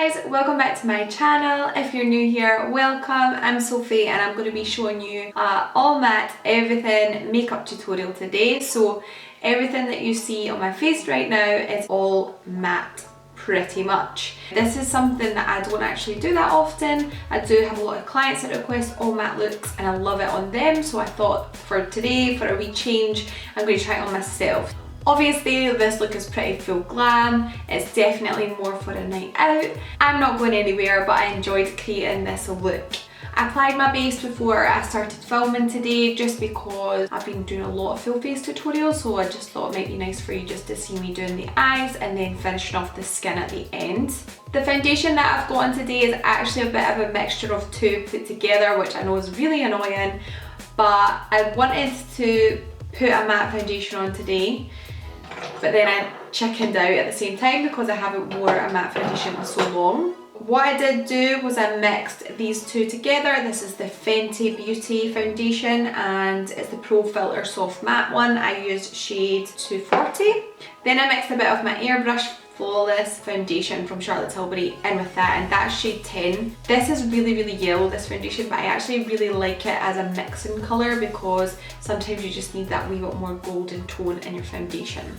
guys, welcome back to my channel. If you're new here, welcome. I'm Sophie and I'm going to be showing you all matte everything makeup tutorial today. So everything that you see on my face right now is all matte pretty much. This is something that I don't actually do that often. I do have a lot of clients that request all matte looks and I love it on them, so I thought for today, for a wee change, I'm going to try it on myself. Obviously this look is pretty full glam, it's definitely more for a night out. I'm not going anywhere, but I enjoyed creating this look. I applied my base before I started filming today just because I've been doing a lot of full face tutorials, so I just thought it might be nice for you just to see me doing the eyes and then finishing off the skin at the end. The foundation that I've got on today is actually a bit of a mixture of two put together, which I know is really annoying, but I wanted to put a matte foundation on today, but then I chickened out at the same time because I haven't worn a matte foundation in so long. What I did do was I mixed these two together. This is the Fenty Beauty foundation and it's the Pro Filter Soft Matte one. I used shade 240. Then I mixed a bit of my Airbrush Flawless foundation from Charlotte Tilbury in with that, and that's shade 10. This is really yellow, this foundation, but I actually really like it as a mixing colour because sometimes you just need that wee bit more golden tone in your foundation.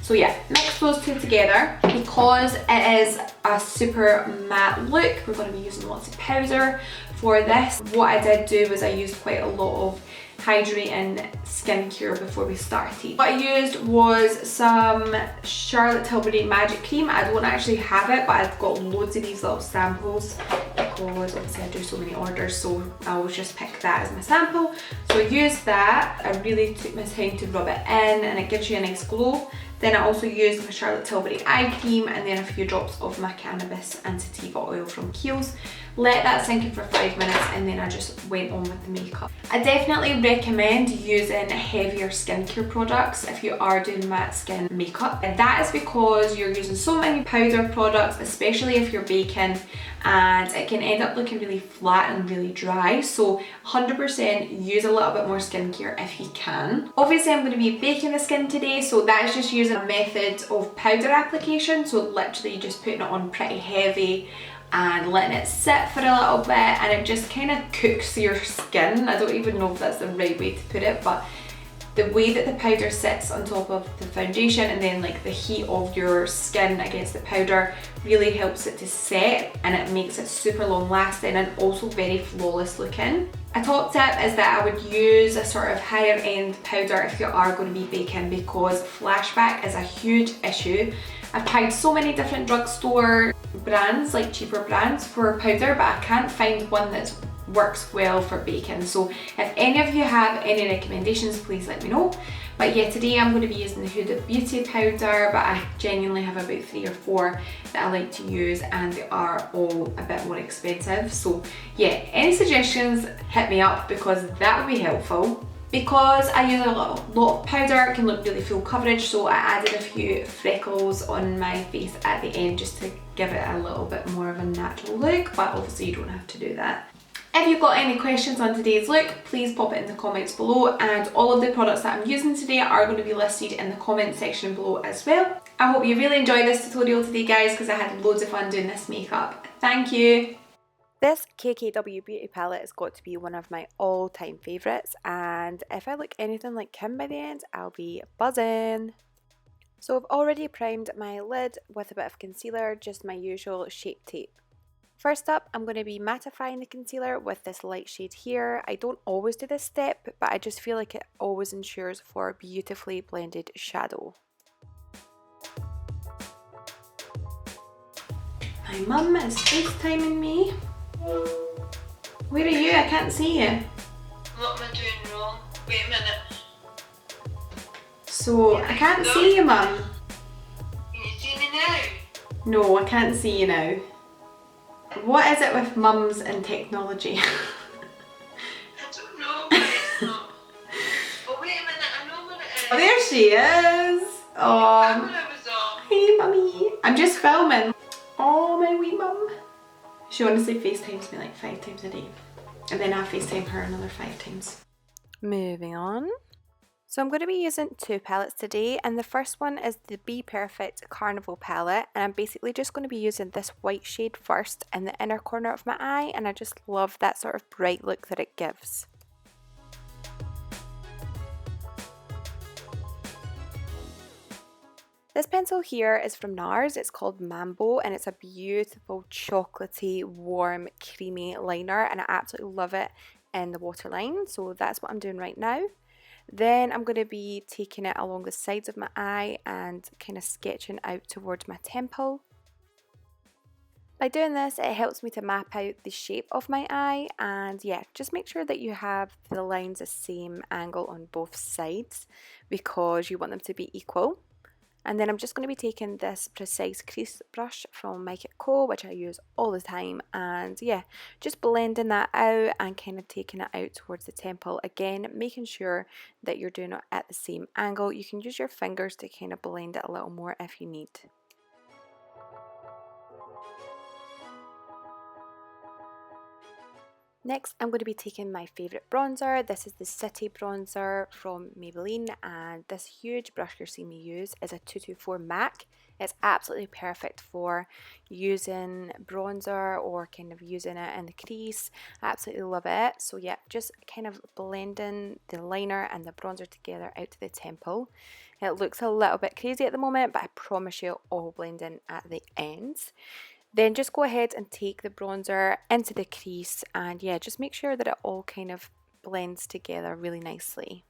So yeah, mix those two together. Because it is a super matte look, we're going to be using lots of powder for this. What I did do was I used quite a lot of hydrating skincare before we started. What I used was some Charlotte Tilbury Magic Cream. I don't actually have it, but I've got loads of these little samples because obviously I do so many orders, so I always just pick that as my sample. So I used that. I really took my time to rub it in and it gives you a nice glow. Then I also used my Charlotte Tilbury eye cream and then a few drops of my cannabis and sativa oil from Kiehl's. Let that sink in for 5 minutes and then I just went on with the makeup. I definitely recommend using heavier skincare products if you are doing matte skin makeup. And that is because you're using so many powder products, especially if you're baking, and it can end up looking really flat and really dry. So 100% use a little bit more skincare if you can. Obviously I'm going to be baking the skin today, so that is just using a method of powder application, so literally just putting it on pretty heavy and letting it sit for a little bit, and it just kind of cooks your skin. I don't even know if that's the right way to put it, but the way that the powder sits on top of the foundation and then like the heat of your skin against the powder really helps it to set, and it makes it super long lasting and also very flawless looking. A top tip is that I would use a sort of higher end powder if you are going to be baking, because flashback is a huge issue. I've tried so many different drugstore brands, like cheaper brands for powder, but I can't find one that works well for baking. So if any of you have any recommendations, please let me know. But yeah, today I'm going to be using the Huda Beauty powder, but I genuinely have about 3 or 4 that I like to use and they are all a bit more expensive. So yeah, any suggestions, hit me up because that would be helpful. Because I use a lot of powder, it can look really full coverage, so I added a few freckles on my face at the end just to give it a little bit more of a natural look, but obviously you don't have to do that. If you've got any questions on today's look, please pop it in the comments below, and all of the products that I'm using today are going to be listed in the comment section below as well. I hope you really enjoyed this tutorial today, guys, because I had loads of fun doing this makeup. Thank you! This KKW Beauty palette has got to be one of my all-time favourites, and if I look anything like Kim by the end, I'll be buzzing. So I've already primed my lid with a bit of concealer, just my usual Shape Tape. First up, I'm going to be mattifying the concealer with this light shade here. I don't always do this step, but I just feel like it always ensures for a beautifully blended shadow. My mum is FaceTiming me. Where are you? I can't see you. What am I doing wrong? Wait a minute. So, I can't see you, Mum. Can you see me now? No, I can't see you now. What is it with mums and technology? I don't know, but it's not. Oh, wait a minute, I know what it is. Oh, there she is. Oh, Camera was off. hey, Mummy. I'm just filming. Oh, my wee mum. She honestly FaceTimes me like 5 times a day. And then I FaceTime her another 5 times. Moving on. So I'm going to be using two palettes today, and the first one is the Be Perfect Carnival palette, and I'm basically just going to be using this white shade first in the inner corner of my eye, and I just love that sort of bright look that it gives. This pencil here is from NARS, it's called Mambo, and it's a beautiful chocolatey, warm, creamy liner, and I absolutely love it in the waterline, so that's what I'm doing right now. Then I'm going to be taking it along the sides of my eye and kind of sketching out towards my temple. By doing this, it helps me to map out the shape of my eye, and yeah, just make sure that you have the lines the same angle on both sides because you want them to be equal. And then I'm just going to be taking this precise crease brush from Mike & Co, which I use all the time, and yeah, just blending that out and kind of taking it out towards the temple. Again, making sure that you're doing it at the same angle. You can use your fingers to kind of blend it a little more if you need. Next, I'm going to be taking my favourite bronzer. This is the City bronzer from Maybelline, and this huge brush you're seeing me use is a 224 MAC. It's absolutely perfect for using bronzer or kind of using it in the crease. I absolutely love it. So yeah, just kind of blending the liner and the bronzer together out to the temple. It looks a little bit crazy at the moment, but I promise you it'll all blend in at the ends. Then just go ahead and take the bronzer into the crease, and yeah, just make sure that it all kind of blends together really nicely.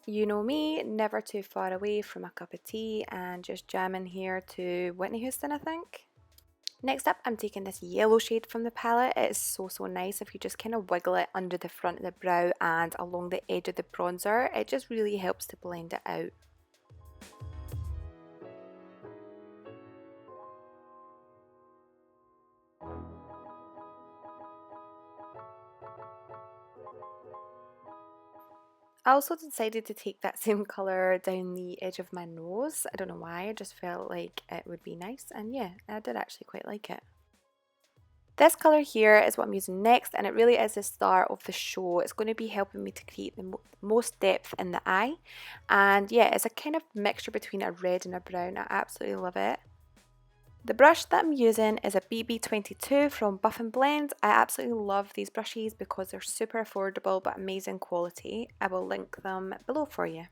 You know me, never too far away from a cup of tea and just jamming here to Whitney Houston, I think. Next up, I'm taking this yellow shade from the palette. It is so nice if you just kind of wiggle it under the front of the brow and along the edge of the bronzer. It just really helps to blend it out. I also decided to take that same colour down the edge of my nose. I don't know why, I just felt like it would be nice, and yeah, I did actually quite like it. This colour here is what I'm using next, and it really is the star of the show. It's going to be helping me to create the most depth in the eye, and yeah, it's a kind of mixture between a red and a brown. I absolutely love it. The brush that I'm using is a BB22 from Buff and Blend. I absolutely love these brushes because they're super affordable but amazing quality. I will link them below for you.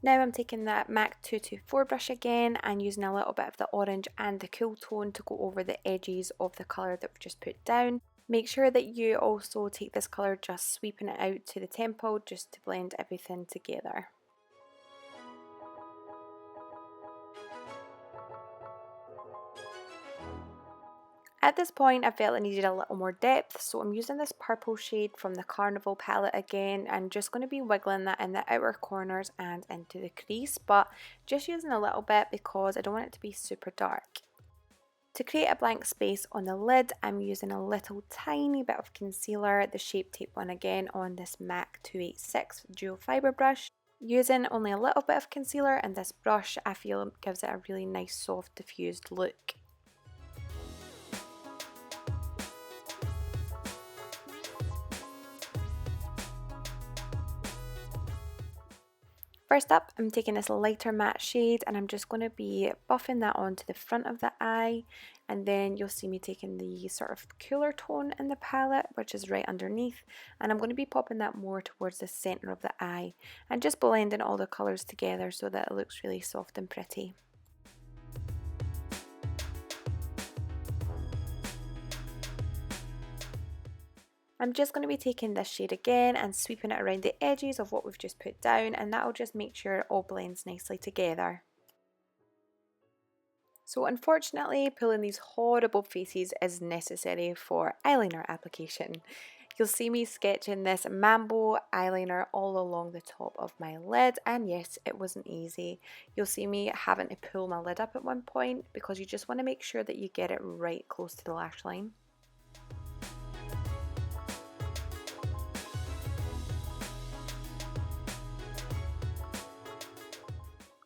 Now I'm taking that MAC 224 brush again and using a little bit of the orange and the cool tone to go over the edges of the colour that we've just put down. Make sure that you also take this colour just sweeping it out to the temple just to blend everything together. At this point, I felt I needed a little more depth, so I'm using this purple shade from the Carnival palette again, and just going to be wiggling that in the outer corners and into the crease, but just using a little bit because I don't want it to be super dark. To create a blank space on the lid, I'm using a little tiny bit of concealer, the Shape Tape one again, on this MAC 286 dual fibre brush. Using only a little bit of concealer and this brush, I feel gives it a really nice soft diffused look. First up, I'm taking this lighter matte shade and I'm just going to be buffing that onto the front of the eye, and then you'll see me taking the sort of cooler tone in the palette, which is right underneath, and I'm going to be popping that more towards the centre of the eye and just blending all the colours together so that it looks really soft and pretty. I'm just going to be taking this shade again and sweeping it around the edges of what we've just put down, and that will just make sure it all blends nicely together. So unfortunately, pulling these horrible faces is necessary for eyeliner application. You'll see me sketching this Mambo eyeliner all along the top of my lid, and yes, it wasn't easy. You'll see me having to pull my lid up at one point because you just want to make sure that you get it right close to the lash line.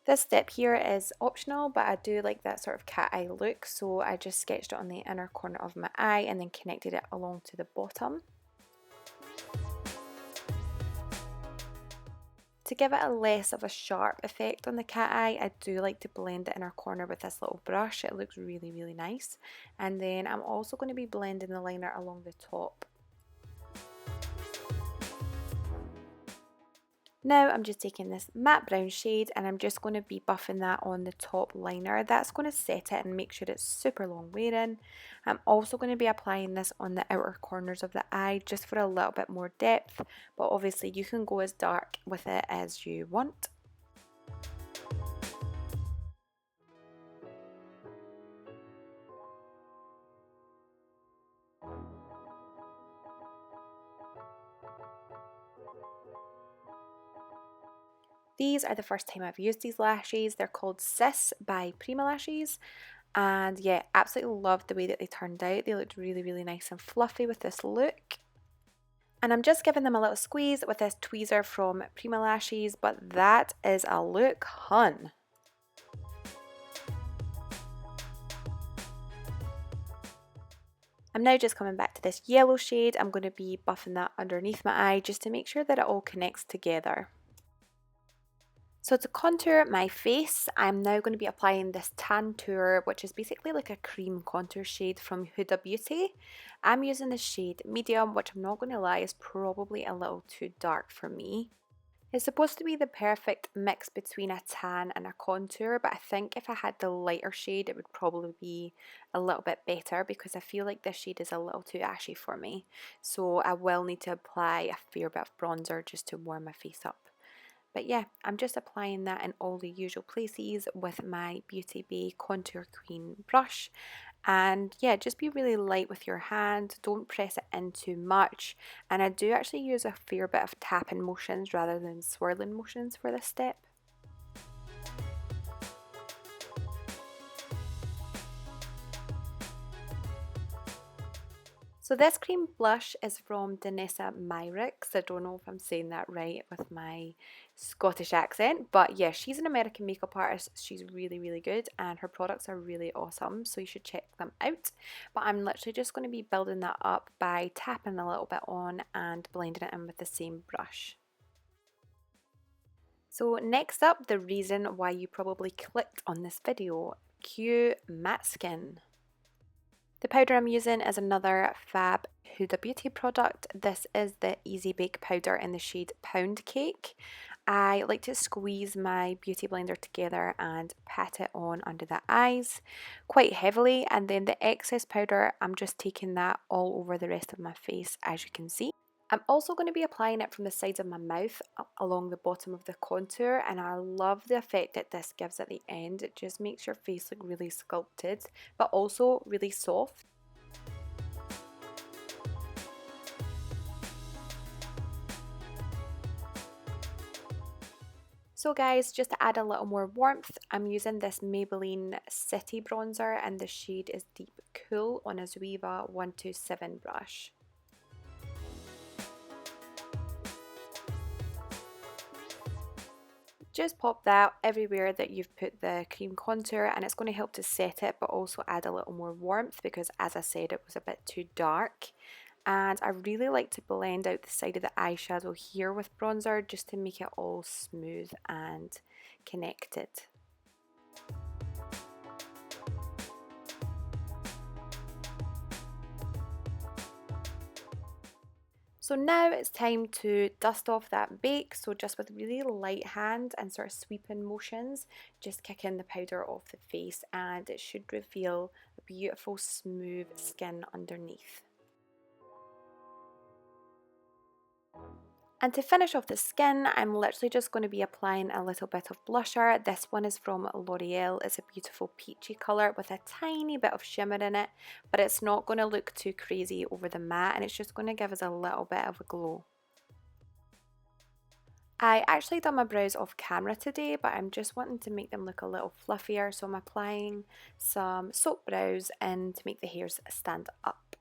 This step here is optional, but I do like that sort of cat eye look, so I just sketched it on the inner corner of my eye and then connected it along to the bottom. To give it a less of a sharp effect on the cat eye, I do like to blend the inner corner with this little brush. It looks really, really nice. And then I'm also going to be blending the liner along the top. Now I'm just taking this matte brown shade and I'm just going to be buffing that on the top liner. That's going to set it and make sure it's super long wearing. I'm also going to be applying this on the outer corners of the eye just for a little bit more depth, but obviously you can go as dark with it as you want. These are the first time I've used these lashes. They're called Sis by Prima Lashes. And yeah, absolutely loved the way that they turned out. They looked really, really nice and fluffy with this look. And I'm just giving them a little squeeze with this tweezer from Prima Lashes, but that is a look, hun. I'm now just coming back to this yellow shade. I'm going to be buffing that underneath my eye just to make sure that it all connects together. So to contour my face, I'm now going to be applying this Tantour, which is basically like a cream contour shade from Huda Beauty. I'm using the shade medium, which I'm not going to lie is probably a little too dark for me. It's supposed to be the perfect mix between a tan and a contour, but I think if I had the lighter shade it would probably be a little bit better because I feel like this shade is a little too ashy for me. So I will need to apply a fair bit of bronzer just to warm my face up. But yeah, I'm just applying that in all the usual places with my Beauty Bay Contour Queen brush. And yeah, just be really light with your hand, don't press it in too much. And I do actually use a fair bit of tapping motions rather than swirling motions for this step. So this cream blush is from Danessa Myricks. I don't know if I'm saying that right with my Scottish accent, but yeah, she's an American makeup artist. She's really, really good and her products are really awesome, so you should check them out. But I'm literally just going to be building that up by tapping a little bit on and blending it in with the same brush. So next up, the reason why you probably clicked on this video, cue matte skin. The powder I'm using is another Fab Huda Beauty product. This is the Easy Bake powder in the shade Pound Cake. I like to squeeze my beauty blender together and pat it on under the eyes quite heavily, and then the excess powder, I'm just taking that all over the rest of my face, as you can see. I'm also going to be applying it from the sides of my mouth along the bottom of the contour, and I love the effect that this gives at the end. It just makes your face look really sculpted but also really soft. So guys, just to add a little more warmth, I'm using this Maybelline City bronzer and the shade is Deep Cool on a Zoeva 127 brush. Just pop that everywhere that you've put the cream contour, and it's going to help to set it but also add a little more warmth because, as I said, it was a bit too dark. And I really like to blend out the side of the eyeshadow here with bronzer just to make it all smooth and connected. So now it's time to dust off that bake, so just with really light hand and sort of sweeping motions, just kicking the powder off the face and it should reveal a beautiful smooth skin underneath. And to finish off the skin, I'm literally just going to be applying a little bit of blusher. This one is from L'Oreal. It's a beautiful peachy colour with a tiny bit of shimmer in it, but it's not going to look too crazy over the matte and it's just going to give us a little bit of a glow. I actually done my brows off camera today, but I'm just wanting to make them look a little fluffier, so I'm applying some soap brows in to make the hairs stand up.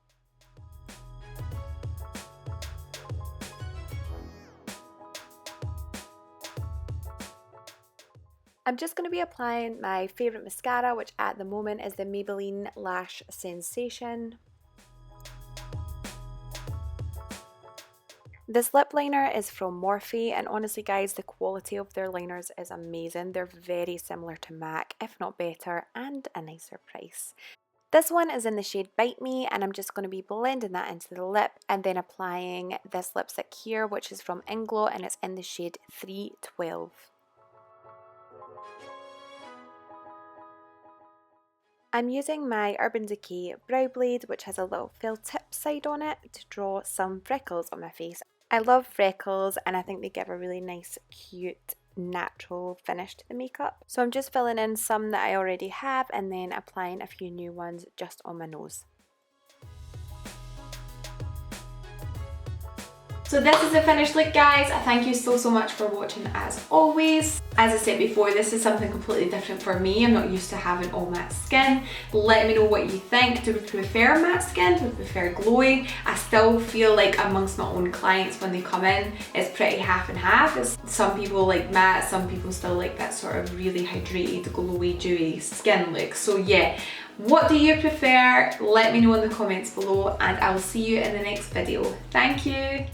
I'm just going to be applying my favourite mascara, which at the moment is the Maybelline Lash Sensation. This lip liner is from Morphe, and honestly guys, the quality of their liners is amazing. They're very similar to MAC, if not better, and a nicer price. This one is in the shade Bite Me, and I'm just going to be blending that into the lip and then applying this lipstick here, which is from Inglow, and it's in the shade 312. I'm using my Urban Decay Brow Blade, which has a little felt tip side on it, to draw some freckles on my face. I love freckles, and I think they give a really nice, cute, natural finish to the makeup. So I'm just filling in some that I already have and then applying a few new ones just on my nose. So this is the finished look, guys. Thank you so much for watching as always. As I said before, this is something completely different for me. I'm not used to having all matte skin. Let me know what you think. Do you prefer matte skin? Do you prefer glowy? I still feel like amongst my own clients when they come in, it's pretty half and half. Some people like matte, some people still like that sort of really hydrated, glowy, dewy skin look. So yeah, what do you prefer? Let me know in the comments below, and I'll see you in the next video. Thank you.